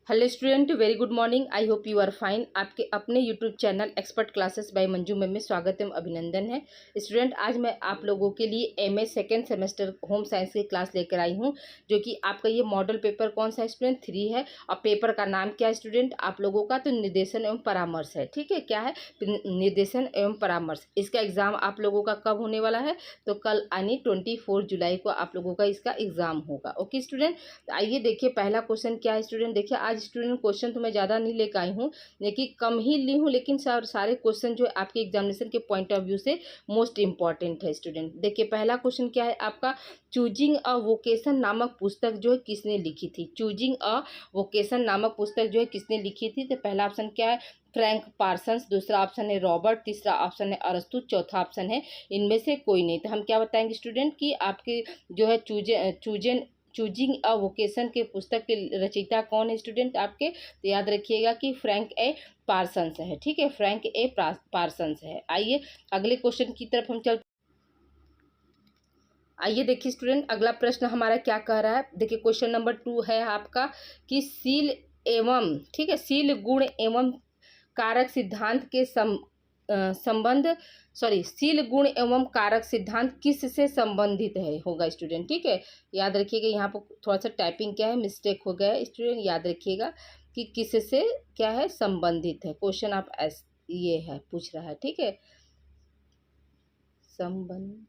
Hello student, very good morning. I hope you are fine. आपके अपने YouTube channel expert classes by Manju ma'am में स्वागत एवं अभिनंदन है। स्टूडेंट, आज मैं आप लोगों के लिए MA second semester home science की क्लास लेकर आई हूं, जो कि आपका ये मॉडल पेपर कौन सा है स्टूडेंट? 3 है। और पेपर का नाम क्या है स्टूडेंट आप लोगों का? तो निर्देशन एवं परामर्श है। ठीक है, क्या है? निर्देशन एवं परामर्श। इसका एग्जाम आप लोगों का कब होने वाला है? तो कल यानी 24 जुलाई को आप लोगों का इसका एग्जाम होगा। ओके स्टूडेंट, तो आइए देखिए पहला क्वेश्चन क्या है स्टूडेंट। देखिए आज स्टूडेंट क्वेश्चन तो मैं ज़्यादा नहीं लेकर आई हूँ, लेकिन कम ही ली हूँ, लेकिन सारे क्वेश्चन जो है आपके एग्जामिनेशन के पॉइंट ऑफ व्यू से मोस्ट इंपॉर्टेंट है स्टूडेंट। देखिए पहला क्वेश्चन क्या है आपका? चूजिंग अ वोकेशन नामक पुस्तक जो है किसने लिखी थी? चूजिंग अ वोकेशन नामक पुस्तक जो है किसने लिखी थी? तो पहला ऑप्शन क्या है? Frank Parsons. दूसरा ऑप्शन है रॉबर्ट। तीसरा ऑप्शन है अरस्तु। चौथा ऑप्शन है इनमें से कोई नहीं। तो हम क्या बताएंगे स्टूडेंट कि आपके जो है चूजिंग अ वोकेशन के पुस्तक के रचयिता कौन है स्टूडेंट आपके? तो याद रखिएगा कि फ्रैंक ए पार्सन्स है। ठीक है, फ्रैंक ए पार्सन्स है। आइए अगले क्वेश्चन की तरफ हम चलते। आइए देखिए स्टूडेंट, अगला प्रश्न हमारा क्या कह रहा है। देखिए क्वेश्चन नंबर 2 है आपका कि सील एवं, ठीक है, सील गुण एवं कारक सिद्धांत के संबंध, सॉरी, सील गुण एवं कारक सिद्धांत किस से संबंधित है होगा स्टूडेंट? ठीक है, याद रखिएगा, यहाँ पर थोड़ा सा टाइपिंग क्या है मिस्टेक हो गया है स्टूडेंट। याद रखिएगा कि किस से क्या है संबंधित है। क्वेश्चन आप ये है पूछ रहा है। ठीक है, संबंधित,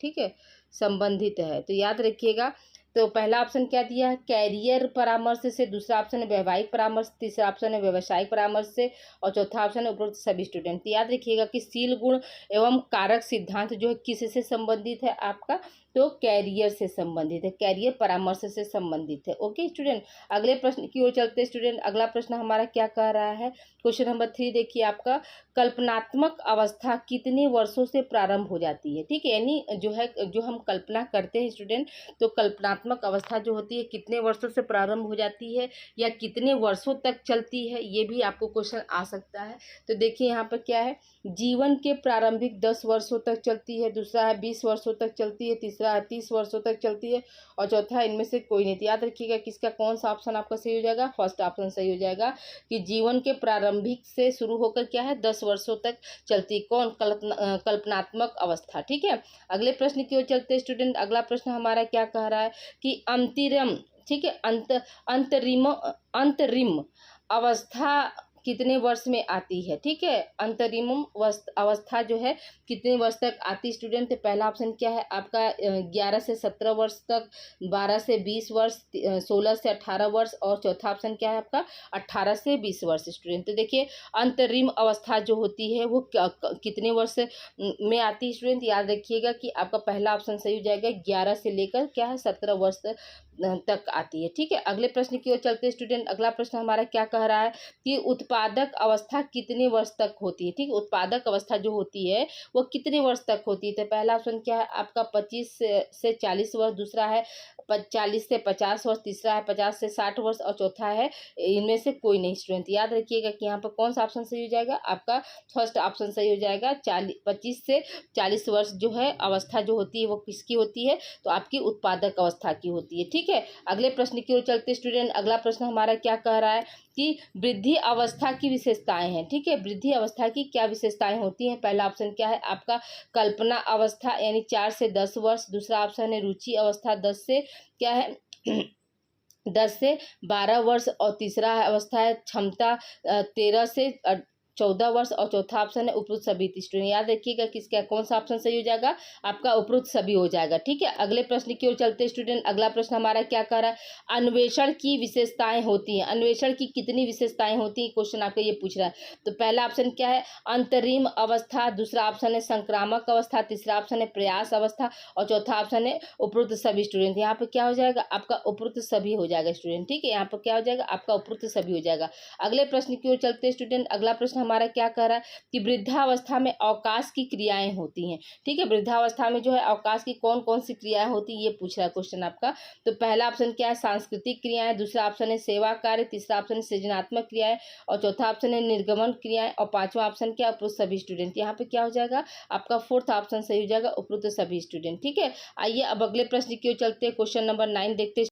ठीक है, संबंधित है। तो याद रखिएगा, तो पहला ऑप्शन क्या दिया है? कैरियर परामर्श से। दूसरा ऑप्शन है वैवाहिक परामर्श। तीसरा ऑप्शन है व्यवसायिक परामर्श से। और चौथा ऑप्शन है उपरोक्त सभी स्टूडेंट। तो याद रखिएगा कि सील गुण एवं कारक सिद्धांत जो है किससे संबंधित है आपका? तो कैरियर से संबंधित है, कैरियर परामर्श से संबंधित है। ओके स्टूडेंट, अगले प्रश्न की ओर चलते स्टूडेंट। अगला प्रश्न हमारा क्या कह रहा है? क्वेश्चन नंबर 3 देखिए आपका, कल्पनात्मक अवस्था कितने वर्षों से प्रारंभ हो जाती है? ठीक है, यानी जो है जो हम कल्पना करते हैं स्टूडेंट, तो कल्पनात्मक अवस्था जो होती है कितने वर्षों से प्रारंभ हो जाती है या कितने वर्षों तक चलती है, ये भी आपको क्वेश्चन आ सकता है। तो देखिए यहाँ पर क्या है, जीवन के प्रारंभिक 10 वर्षों तक चलती है। दूसरा है 20 वर्षों तक चलती है। तीसरा है 30 वर्षों तक चलती है। और चौथा इनमें से कोई नहीं। तो याद रखिएगा किसका कौन सा ऑप्शन आपका सही हो जाएगा? फर्स्ट ऑप्शन सही हो जाएगा कि जीवन के प्रारंभिक से शुरू होकर क्या है 10 वर्षों तक चलती कौन? कल्पनात्मक अवस्था। ठीक है, अगले प्रश्न की ओर चलते स्टूडेंट। अगला प्रश्न हमारा क्या कह रहा है कि अंतरिम, ठीक है, अंतरिम अवस्था कितने वर्ष में आती है? ठीक है, अंतरिम अवस्था जो है कितने वर्ष तक आती स्टूडेंट? तो पहला ऑप्शन क्या है आपका 11 से 17 वर्ष तक, 12 से 20 वर्ष, 16 से 18 वर्ष, और चौथा ऑप्शन क्या है आपका 18 से 20 वर्ष स्टूडेंट। तो देखिए अंतरिम अवस्था जो होती है वो कितने वर्ष में आती है स्टूडेंट? याद रखिएगा कि आपका पहला ऑप्शन सही हो जाएगा, 11 से लेकर क्या है 17 वर्ष तक आती है। ठीक है, अगले प्रश्न की ओर चलते स्टूडेंट। अगला प्रश्न हमारा क्या कह रहा है कि उत्पादक अवस्था कितने वर्ष तक होती है? ठीक है, उत्पादक अवस्था जो होती है वो कितने वर्ष तक होती है? तो पहला ऑप्शन क्या है आपका 25 से 40 वर्ष। दूसरा है 40 से 50 वर्ष। तीसरा है 50 से 60 वर्ष। और चौथा है इनमें से कोई नहीं स्टूडेंट। याद रखिएगा कि यहाँ पर कौन सा ऑप्शन सही हो जाएगा आपका? फर्स्ट ऑप्शन सही हो जाएगा। 25 से 40 वर्ष जो है अवस्था जो होती है वो किसकी होती है? तो आपकी उत्पादक अवस्था की होती है। ठीक है, अगले प्रश्न की ओर चलते स्टूडेंट। अगला प्रश्न हमारा क्या कह रहा है कि वृद्धि अवस्था की विशेषताएं हैं। ठीक है, वृद्धि अवस्था की क्या विशेषताएं होती हैं? पहला ऑप्शन क्या है आपका कल्पना अवस्था, यानी 4 से 10 वर्ष। दूसरा ऑप्शन है रुचि अवस्था, 10 से क्या है 10 से 12 वर्ष। और तीसरा अवस्था है क्षमता, 13 से 14 वर्ष। और चौथा ऑप्शन है उपरुक्त सभी। स्टूडेंट याद रखिएगा कि इसका कौन सा ऑप्शन सही हो जाएगा आपका? उपरुक्त सभी हो जाएगा। ठीक है, अगले प्रश्न की ओर चलते स्टूडेंट। अगला प्रश्न हमारा क्या कह रहा है? अन्वेषण की विशेषताएं होती हैं। अन्वेषण की कितनी विशेषताएं होती हैं क्वेश्चन आपका ये पूछ रहा है। तो पहला ऑप्शन क्या है अंतरिम अवस्था। दूसरा ऑप्शन है संक्रामक अवस्था। तीसरा ऑप्शन है प्रयास अवस्था। और चौथा ऑप्शन है उपरुक्त सभी। स्टूडेंट यहाँ पर क्या हो जाएगा आपका? उपरुक्त सभी हो जाएगा स्टूडेंट। ठीक है, यहाँ पर क्या हो जाएगा आपका? उपरुक्त सभी हो जाएगा। अगले प्रश्न की ओर चलते स्टूडेंट। अगला प्रश्न हमारा क्या कह रहा है कि वृद्धावस्था में अवकाश की क्रियाएं होती हैं। ठीक है, वृद्धावस्था में जो है अवकाश की कौन कौन सी क्रियाएं होती है ये पूछ रहा है क्वेश्चन आपका। तो पहला ऑप्शन क्या है सांस्कृतिक क्रियाएं। दूसरा ऑप्शन है सेवा कार्य। तीसरा ऑप्शन है सृजनात्मक क्रियाएं। और चौथा ऑप्शन है निर्गमन क्रियाएं। और पांचवा ऑप्शन क्या? उपरुक्त सभी। स्टूडेंट यहाँ पे क्या हो जाएगा आपका? फोर्थ ऑप्शन सही हो जाएगा, उपरुक्त सभी। स्टूडेंट ठीक है, आइए अब अगले प्रश्न की ओर चलते हैं। क्वेश्चन नंबर 9 देखते हैं।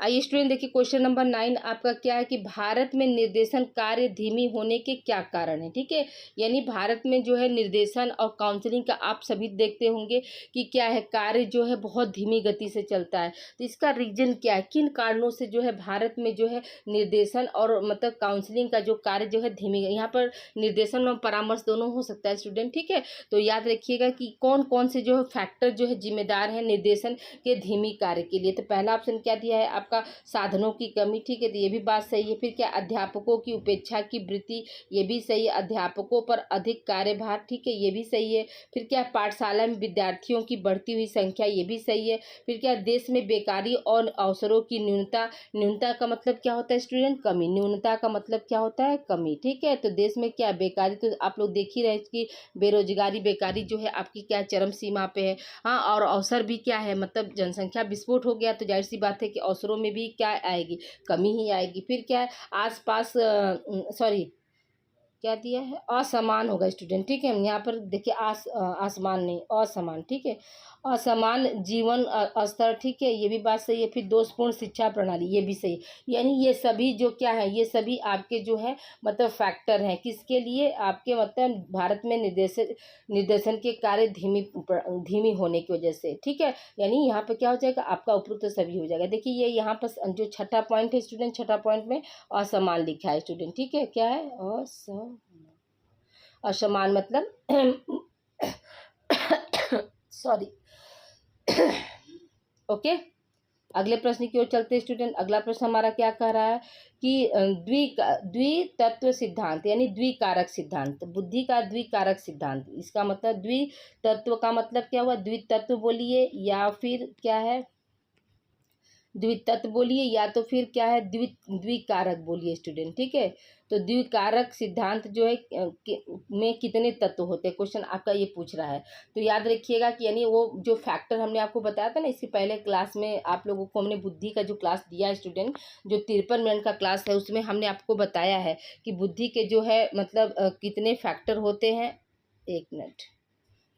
आइए स्टूडेंट देखिए क्वेश्चन नंबर 9 आपका क्या है कि भारत में निर्देशन कार्य धीमी होने के क्या कारण है। ठीक है, यानी भारत में जो है निर्देशन और काउंसलिंग का आप सभी देखते होंगे कि क्या है, कार्य जो है बहुत धीमी गति से चलता है। तो इसका रीजन क्या है, किन कारणों से जो है भारत में जो है निर्देशन और मतलब काउंसलिंग का जो कार्य जो है धीमी, यहाँ पर निर्देशन और परामर्श दोनों हो सकता है स्टूडेंट। ठीक है, तो याद रखिएगा कि कौन कौन से जो है फैक्टर जो है जिम्मेदार है निर्देशन के धीमी कार्य के लिए। तो पहला ऑप्शन क्या दिया है आपका, साधनों की कमी। ठीक है, तो ये भी बात सही है। फिर क्या, अध्यापकों की उपेक्षा की वृत्ति, ये भी सही है। अध्यापकों पर अधिक कार्यभार, ठीक है, ये भी सही है। फिर क्या, पाठशाला में विद्यार्थियों की बढ़ती हुई संख्या, ये भी सही है। फिर क्या, देश में बेकारी और अवसरों की न्यूनता। न्यूनता का मतलब क्या होता है स्टूडेंट, कमी। न्यूनता का मतलब क्या होता है, कमी। ठीक है, तो देश में क्या बेकारी, तो आप लोग देख ही रहे कि बेरोजगारी, बेकारी जो है आपकी क्या चरम सीमा पे है। हाँ, और अवसर भी क्या है, मतलब जनसंख्या विस्फोट हो गया तो जाहिर सी बात है कि अवसरों में भी क्या आएगी, कमी ही आएगी। फिर क्या है, आसपास सॉरी क्या दिया है, असमान होगा स्टूडेंट। ठीक है, यहाँ पर देखिए आसमान नहीं, असमान। ठीक है, असमान जीवन स्तर। ठीक है, ये भी बात सही है। फिर दोषपूर्ण शिक्षा प्रणाली, ये भी सही। यानी ये सभी जो क्या है, ये सभी आपके जो है मतलब फैक्टर हैं किसके लिए, आपके मतलब भारत में निर्देशन के कार्य धीमी होने की वजह से। ठीक है, यानी यहाँ पर क्या हो जाएगा आपका उपरोक्त सभी हो जाएगा। देखिए ये यहाँ पर जो छठा पॉइंट है स्टूडेंट, छठा पॉइंट में असमान लिखा है स्टूडेंट। ठीक है, क्या है, असमान मतलब सॉरी ओके। अगले प्रश्न की ओर चलते हैं स्टूडेंट। अगला प्रश्न हमारा क्या कह रहा है कि द्वितत्व सिद्धांत यानी द्विकारक सिद्धांत, बुद्धि का द्विकारक सिद्धांत। इसका मतलब द्वितत्व का मतलब क्या हुआ, द्वितत्व बोलिए या फिर क्या है, द्वितत्व बोलिए या तो फिर क्या है द्विकारक बोलिए स्टूडेंट। ठीक है, तो द्विकारक सिद्धांत जो है में कितने तत्व होते हैं, क्वेश्चन आपका ये पूछ रहा है। तो याद रखिएगा कि यानी वो जो फैक्टर हमने आपको बताया था ना इसके पहले क्लास में, आप लोगों को हमने बुद्धि का जो क्लास दिया है स्टूडेंट, जो 53 मिनट का क्लास है उसमें हमने आपको बताया है कि बुद्धि के जो है मतलब कितने फैक्टर होते हैं। एक मिनट,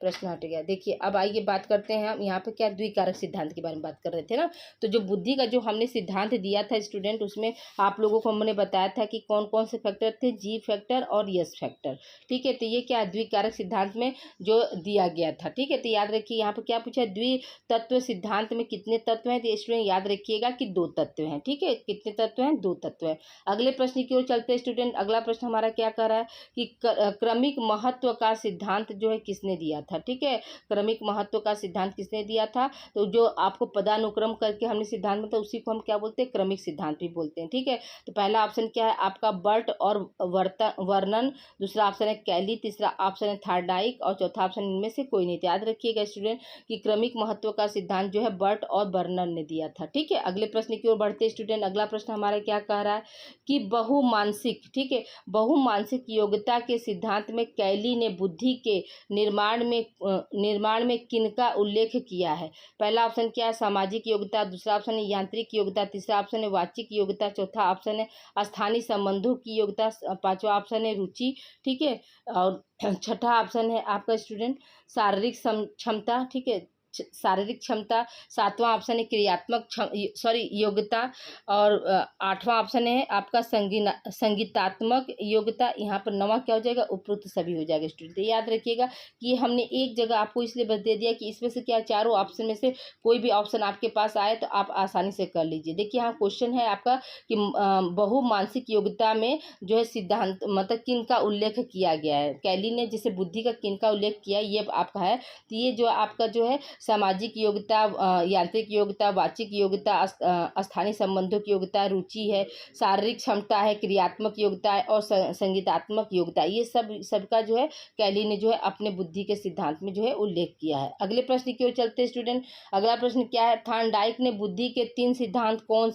प्रश्न हट गया। देखिए अब आइए बात करते हैं हम यहाँ पे क्या द्विकारक सिद्धांत के बारे में बात कर रहे थे ना। तो जो बुद्धि का जो हमने सिद्धांत दिया था स्टूडेंट, उसमें आप लोगों को हमने बताया था कि कौन कौन से फैक्टर थे, जी फैक्टर और यस फैक्टर। ठीक है, तो ये क्या द्विकारक सिद्धांत में जो दिया गया था। ठीक है, तो याद रखिए यहाँ पर क्या पूछा, द्वितत्व सिद्धांत में कितने तत्व हैं, तो स्टूडेंट याद रखिएगा कि 2 तत्व हैं। ठीक है, कितने तत्व हैं, 2 तत्व हैं। अगले प्रश्न की ओर चलते हैं स्टूडेंट। अगला प्रश्न हमारा क्या कर रहा है कि क्रमिक महत्व का सिद्धांत जो है किसने दिया था। ठीक है, क्रमिक महत्व का सिद्धांत किसने दिया था, तो जो आपको पदानुक्रम करके हमने सिद्धांत मतलब उसी को हम क्या बोलते हैं, क्रमिक सिद्धांत भी बोलते हैं। ठीक है, तो पहला ऑप्शन क्या है आपका बर्ट और वर्णन, दूसरा ऑप्शन है कैली, तीसरा ऑप्शन है थार्डाइक और चौथा ऑप्शन इनमें से कोई नहीं। याद रखिएगा स्टूडेंट कि क्रमिक महत्व का सिद्धांत जो है बर्ट और वर्णन ने दिया था। ठीक है, अगले प्रश्न की ओर बढ़ते स्टूडेंट। अगला प्रश्न हमारा क्या कह रहा है कि बहुमानसिक, ठीक है, बहुमानसिक योग्यता के सिद्धांत में कैली ने बुद्धि के निर्माण में किनका उल्लेख किया है। पहला ऑप्शन क्या है, सामाजिक योग्यता, दूसरा ऑप्शन है यांत्रिक योग्यता, तीसरा ऑप्शन है वाचिक योग्यता, चौथा ऑप्शन है स्थानीय संबंधों की योग्यता, पांचवा ऑप्शन है रुचि। ठीक है, और छठा ऑप्शन है आपका स्टूडेंट शारीरिक क्षमता। ठीक है, शारीरिक क्षमता, सातवां ऑप्शन है क्रियात्मक योग्यता और आठवां ऑप्शन है आपका संगीतात्मक योग्यता। यहाँ पर नवा क्या हो जाएगा, उपरोक्त सभी हो जाएगा स्टूडेंट। तो याद रखिएगा कि हमने एक जगह आपको इसलिए बस दे दिया कि इसमें से क्या चारों ऑप्शन में से कोई भी ऑप्शन आपके पास आए तो आप आसानी से कर लीजिए। देखिए यहाँ क्वेश्चन है आपका कि बहुमानसिक योग्यता में जो है सिद्धांत मतलब किन का उल्लेख किया गया है, कैली ने जैसे बुद्धि का किन का उल्लेख किया ये आपका है। तो ये जो आपका जो है सामाजिक योग्यता, यांत्रिक योग्यता, वाचिक योग्यता, स्थानीय संबंधों की योग्यता, रुचि है, शारीरिक क्षमता है, क्रियात्मक योग्यता है और संगीतात्मक योग्यता, ये सबका जो है कैली ने जो है अपने बुद्धि के सिद्धांत में जो है उल्लेख किया है। अगले प्रश्न की ओर चलते हैं स्टूडेंट। अगला प्रश्न क्या है, थार्डाइक ने बुद्धि के 3 सिद्धांत कौन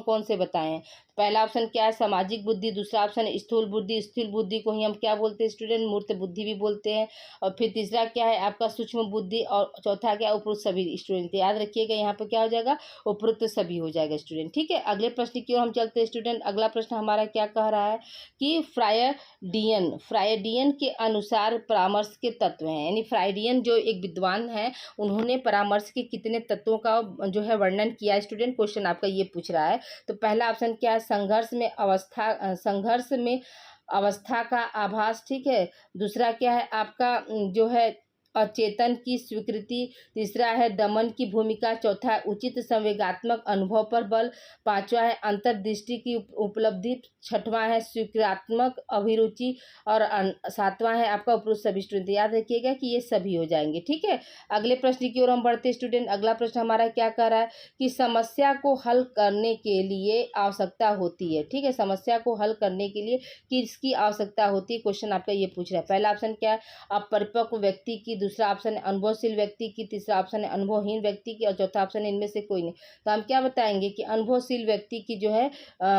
कौन से बताए हैं। पहला ऑप्शन क्या है सामाजिक बुद्धि, दूसरा ऑप्शन है स्थूल बुद्धि, स्थूल बुद्धि को ही हम क्या बोलते हैं स्टूडेंट, मूर्त बुद्धि भी बोलते हैं। और फिर तीसरा क्या है आपका सूक्ष्म बुद्धि और चौथा क्या, उपरोक्त सभी स्टूडेंट। याद रखिएगा यहाँ पे क्या हो जाएगा, उपरोक्त सभी हो जाएगा स्टूडेंट। ठीक है, अगले प्रश्न की ओर हम चलते हैं स्टूडेंट। अगला प्रश्न हमारा क्या कह रहा है कि फ्रायडियन के अनुसार परामर्श के तत्व हैं, यानी फ्रायडियन जो एक विद्वान है, उन्होंने परामर्श के कितने तत्वों का जो है वर्णन किया स्टूडेंट, क्वेश्चन आपका ये पूछ रहा है। तो पहला ऑप्शन क्या है, संघर्ष में अवस्था का आभास। ठीक है, दूसरा क्या है आपका जो है अचेतन की स्वीकृति, तीसरा है दमन की भूमिका, चौथा है उचित संवेगात्मक अनुभव पर बल, पांचवा है अंतर्दृष्टि की उपलब्धि, छठवां है स्वीकृत्मक अभिरुचि और सातवां है आपका उपरोक्त सभी स्टूडेंट। याद रखिएगा कि ये सभी हो जाएंगे। ठीक है, अगले प्रश्न की ओर हम बढ़ते स्टूडेंट। अगला प्रश्न हमारा क्या कह रहा है कि समस्या को हल करने के लिए आवश्यकता होती है। ठीक है, समस्या को हल करने के लिए किसकी आवश्यकता होती है, क्वेश्चन आपका ये पूछ रहा है। पहला ऑप्शन क्या है, अपरिपक्व व्यक्ति की, दूसरा ऑप्शन है अनुभवशील व्यक्ति की, तीसरा ऑप्शन है अनुभवहीन व्यक्ति की और चौथा ऑप्शन है इनमें से कोई नहीं। तो हम क्या बताएंगे कि अनुभवशील व्यक्ति की जो है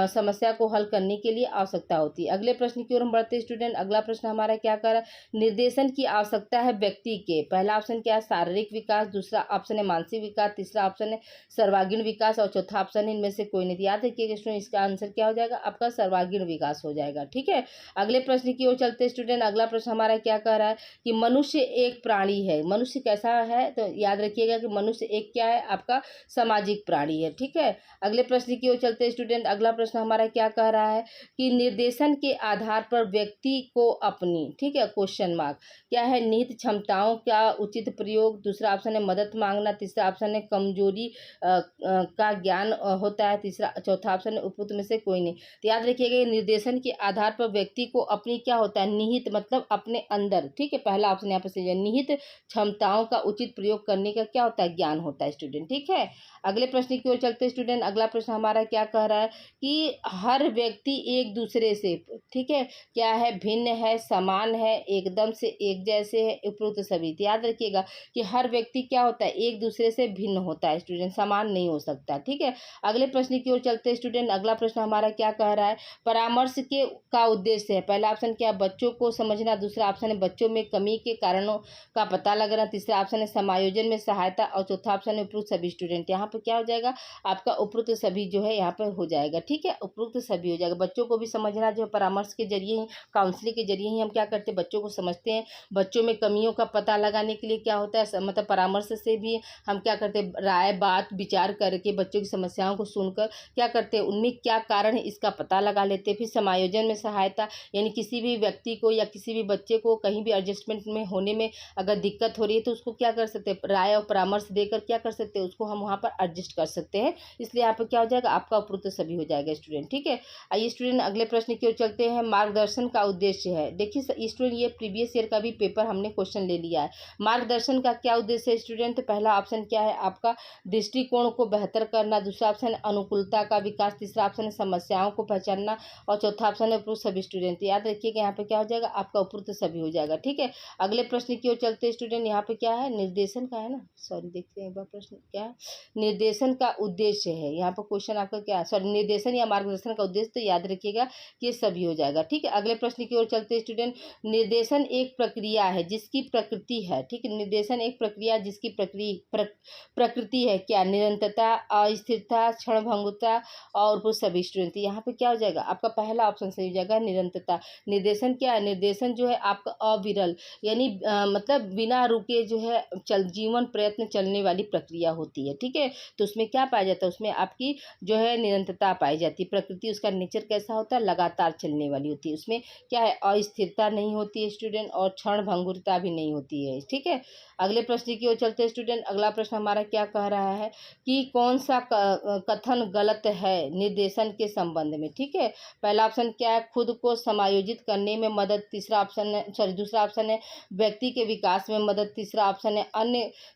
समस्या को हल करने के लिए आवश्यकता होती है। अगले प्रश्न की ओर हम बढ़ते स्टूडेंट। अगला प्रश्न हमारा क्या कर रहा है, निर्देशन की आवश्यकता है व्यक्ति के। पहला ऑप्शन क्या है, शारीरिक विकास, दूसरा ऑप्शन है मानसिक विकास, तीसरा ऑप्शन है सर्वांगीण विकास और चौथा ऑप्शन है इनमें से कोई नहीं। याद रखिएगा स्टूडेंट, इसका आंसर क्या हो जाएगा, आपका सर्वांगीण विकास हो जाएगा। ठीक है, अगले प्रश्न की ओर चलते स्टूडेंट। अगला प्रश्न हमारा क्या कह रहा है कि मनुष्य एक प्राणी है। मनुष्य कैसा है, तो याद रखिएगा कि मनुष्य एक क्या है, आपका सामाजिक प्राणी है। ठीक है, अगले प्रश्न की ओर चलते स्टूडेंट। अगला प्रश्न हमारा क्या कह रहा है कि निर्देशन के आधार पर व्यक्ति को अपनी, ठीक है, क्वेश्चन मार्क क्या है, निहित क्षमताओं का उचित प्रयोग, दूसरा ऑप्शन है मदद मांगना, तीसरा ऑप्शन है कमजोरी का ज्ञान होता है, तीसरा चौथा ऑप्शन है उपरोक्त में से कोई नहीं। तो याद रखिएगा निर्देशन के आधार पर व्यक्ति को अपनी क्या होता है, निहित मतलब अपने अंदर, ठीक है, पहला ऑप्शन यहाँ पर सही है, निहित क्षमताओं का उचित प्रयोग करने का क्या होता है, ज्ञान होता है स्टूडेंट। ठीक है, अगले प्रश्न की ओर चलते स्टूडेंट। अगला प्रश्न हमारा क्या कह रहा है कि हर व्यक्ति एक दूसरे से, ठीक है, क्या है, भिन्न है, समान है, एकदम से एक जैसे है, उपरोक्त सभी। तो याद रखिएगा कि हर व्यक्ति क्या होता है, एक दूसरे से भिन्न होता है स्टूडेंट, समान नहीं हो सकता। ठीक है, अगले प्रश्न की ओर चलते स्टूडेंट। अगला प्रश्न हमारा क्या कह रहा है, परामर्श के का उद्देश्य है। पहला ऑप्शन क्या, बच्चों को समझना, दूसरा ऑप्शन है बच्चों में कमी के कारणों का पता लगाना, तीसरा ऑप्शन है समायोजन में सहायता और चौथा ऑप्शन है उपरोक्त सभी स्टूडेंट। यहाँ पे क्या हो जाएगा, आपका उपरोक्त सभी जो है यहाँ पर हो जाएगा। ठीक है, उपरोक्त सभी हो जाएगा। बच्चों को भी समझना जो परामर्श के जरिए ही, काउंसलिंग के जरिए ही हम क्या करते हैं, बच्चों को समझते हैं। बच्चों में कमियों का पता लगाने के लिए क्या होता है, मतलब परामर्श से भी हम क्या करते हैं, राय बात विचार करके बच्चों की समस्याओं को सुनकर क्या करते हैं, उनमें क्या कारण है इसका पता लगा लेते हैं। फिर समायोजन में सहायता, यानी किसी भी व्यक्ति को या किसी भी बच्चे को कहीं भी एडजस्टमेंट में होने में अगर दिक्कत हो रही है तो उसको क्या कर सकते हैं, राय और परामर्श देकर क्या कर सकते हैं, उसको हम वहाँ पर एडजस्ट कर सकते हैं। इसलिए यहाँ पर क्या हो जाएगा, आपका उपरोक्त सभी हो जाएगा स्टूडेंट। ठीक है, आइए स्टूडेंट अगले प्रश्न की ओर चलते हैं। मार्गदर्शन का उद्देश्य है। देखिए स्टूडेंट, ये प्रीवियस ईयर का भी पेपर हमने क्वेश्चन ले लिया है। मार्गदर्शन का क्या उद्देश्य है स्टूडेंट, तो पहला ऑप्शन क्या है, आपका दृष्टिकोण को बेहतर करना, दूसरा ऑप्शन है अनुकूलता का विकास, तीसरा ऑप्शन है समस्याओं को पहचानना और चौथा ऑप्शन है उपरोक्त सभी स्टूडेंट। याद रखिएगा यहाँ पे क्या हो जाएगा, आपका उपरोक्त सभी हो जाएगा। ठीक है, अगले प्रश्न की ओर चलते स्टूडेंट। यहाँ पे क्या है, निर्देशन का है ना, सॉरी देखते हैं एक बार प्रश्न क्या है, निर्देशन का उद्देश्य है। यहाँ पर क्वेश्चन आपका क्या है, सॉरी निर्देशन या मार्गदर्शन का उद्देश्य, तो याद रखिएगा कि ये सभी हो जाएगा। ठीक है, अगले प्रश्न की ओर चलते स्टूडेंट। निर्देशन एक प्रक्रिया है जिसकी प्रकृति है, ठीक है, निर्देशन एक प्रक्रिया जिसकी प्रकृति है क्या, निरंतरता, अस्थिरता, क्षणभंगुरता और वो सभी स्टूडेंट। यहाँ पे क्या हो जाएगा, आपका पहला ऑप्शन सही हो जाएगा, निरंतरता। निर्देशन क्या है, निर्देशन जो है आपका अविरल, यानी मतलब बिना रुके जो है जीवन प्रयत्न चलने वाली प्रक्रिया होती है। ठीक है, तो उसमें क्या पाया जाता है, उसमें आपकी जो है निरंतरता पाई जाती है। प्रकृति उसका नेचर कैसा होता है, लगातार चलने वाली होती है। उसमें क्या है, अस्थिरता नहीं होती है स्टूडेंट और क्षण भंगुरता भी नहीं होती है। ठीक है, अगले प्रश्न की ओर चलते हैं स्टूडेंट। अगला प्रश्न हमारा क्या कह रहा है कि कौन सा कथन गलत है निर्देशन के संबंध में। ठीक है, पहला ऑप्शन क्या है, खुद को समायोजित करने में मदद, तीसरा ऑप्शन है, सॉरी दूसरा ऑप्शन है व्यक्ति के विकास में मदद, तीसरा ऑप्शन है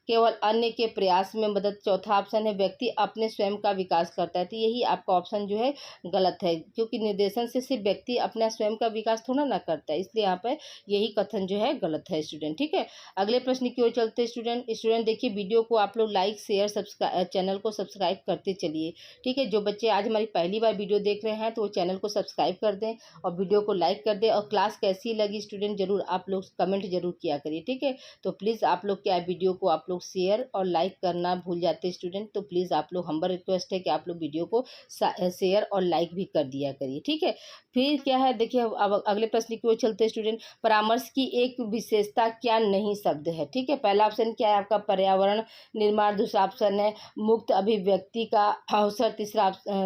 केवल अन्य के प्रयास में मदद, चौथा ऑप्शन है व्यक्ति अपने स्वयं का विकास करता है। तो यही आपका ऑप्शन जो है गलत है, क्योंकि निर्देशन से सिर्फ व्यक्ति अपना स्वयं का विकास थोड़ा ना करता है, इसलिए यहाँ पर यही कथन जो है गलत है स्टूडेंट। ठीक है, अगले प्रश्न की ओर चलते स्टूडेंट देखिए वीडियो को आप लोग लाइक शेयर सब्सक्राइब, चैनल को सब्सक्राइब करते चलिए, ठीक है। जो बच्चे आज हमारी पहली बार वीडियो देख रहे हैं तो वो चैनल को सब्सक्राइब कर दें और वीडियो को लाइक कर दें, और क्लास कैसी लगी स्टूडेंट ज़रूर आप लोग कमेंट जरूर किया करिए, ठीक है। तो प्लीज़ आप लोग क्या वीडियो को आप लोग शेयर और लाइक करना भूल जाते स्टूडेंट, तो प्लीज़ आप लोग हम्बल रिक्वेस्ट है कि आप लोग वीडियो को शेयर और लाइक भी कर दिया करिए, ठीक है। फिर क्या है देखिए, अब अगले प्रश्न की ओर चलते स्टूडेंट। परामर्श की एक विशेषता क्या नहीं शब्द है, ठीक है। पहला ऑप्शन क्या है आपका, पर्यावरण निर्माण, दूसरा ऑप्शन है मुक्त अभिव्यक्ति का अवसर,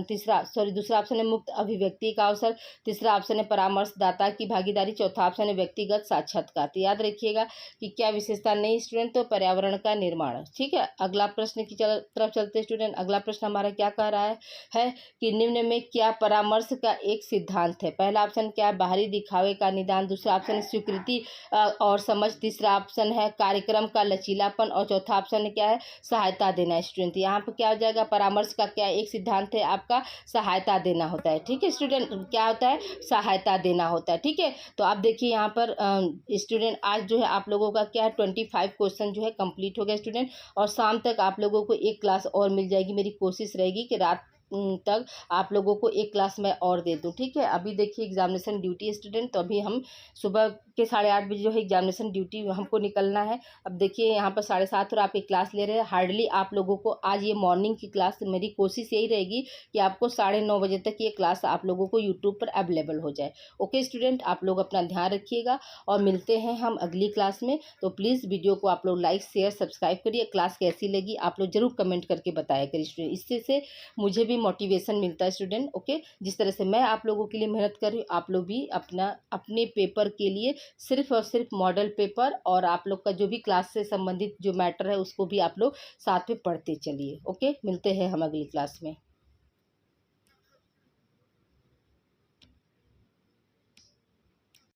दूसरा ऑप्शन है मुक्त अभिव्यक्ति का अवसर, तीसरा ऑप्शन है परामर्शदाता की भागीदारी, चौथा ऑप्शन है व्यक्तिगत साक्षात्कार। तो याद रखिएगा कि क्या विशेषता नहीं स्टूडेंट, तो पर्यावरण का निर्माण, ठीक है। अगला प्रश्न की तरफ चलते स्टूडेंट। अगला प्रश्न हमारा क्या कह रहा है कि निम्न में क्या परामर्श का एक सिद्धांत है। पहला ऑप्शन क्या है, बाहरी दिखावे का निदान, दूसरा ऑप्शन है स्वीकृति और समझ, तीसरा ऑप्शन है कार्यक्रम का लचीलापन, और चौथा ऑप्शन क्या है सहायता देना। स्टूडेंट यहाँ पर क्या हो जाएगा, परामर्श का क्या एक सिद्धांत है आपका, सहायता देना होता है, ठीक है स्टूडेंट। क्या होता है, सहायता देना होता है, ठीक है। तो आप देखिए यहाँ पर स्टूडेंट आज जो है आप लोगों का क्या है 25 क्वेश्चन जो है कंप्लीट हो गया स्टूडेंट, और शाम तक आप लोगों को एक क्लास और मिल जाएगी। मेरी कोशिश रहेगी कि रात तक आप लोगों को एक क्लास मैं और दे दूं, ठीक है। अभी देखिए एग्जामिनेशन ड्यूटी स्टूडेंट, तो अभी हम सुबह के 8:30 बजे जो है एग्जामिनेशन ड्यूटी हमको निकलना है। अब देखिए यहाँ पर 7:30 और आप एक क्लास ले रहे हैं, हार्डली आप लोगों को आज ये मॉर्निंग की क्लास, मेरी कोशिश यही रहेगी कि आपको 9:30 बजे तक ये क्लास आप लोगों को यूट्यूब पर अवेलेबल हो जाए। ओके स्टूडेंट, आप लोग अपना ध्यान रखिएगा और मिलते हैं हम अगली क्लास में। तो प्लीज़ वीडियो को आप लोग लाइक शेयर सब्सक्राइब करिए। क्लास कैसी लगी आप लोग जरूर कमेंट करके बताया करिए स्टूडेंट, इससे से मुझे भी मोटिवेशन मिलता है स्टूडेंट। ओके, जिस तरह से मैं आप लोगों के लिए मेहनत कर रही हूँ, आप लोग भी अपने पेपर के लिए सिर्फ और सिर्फ मॉडल पेपर और आप लोग का जो भी क्लास से संबंधित जो मैटर है उसको भी आप लोग साथ में पढ़ते चलिए। ओके, मिलते हैं हम अगली क्लास में।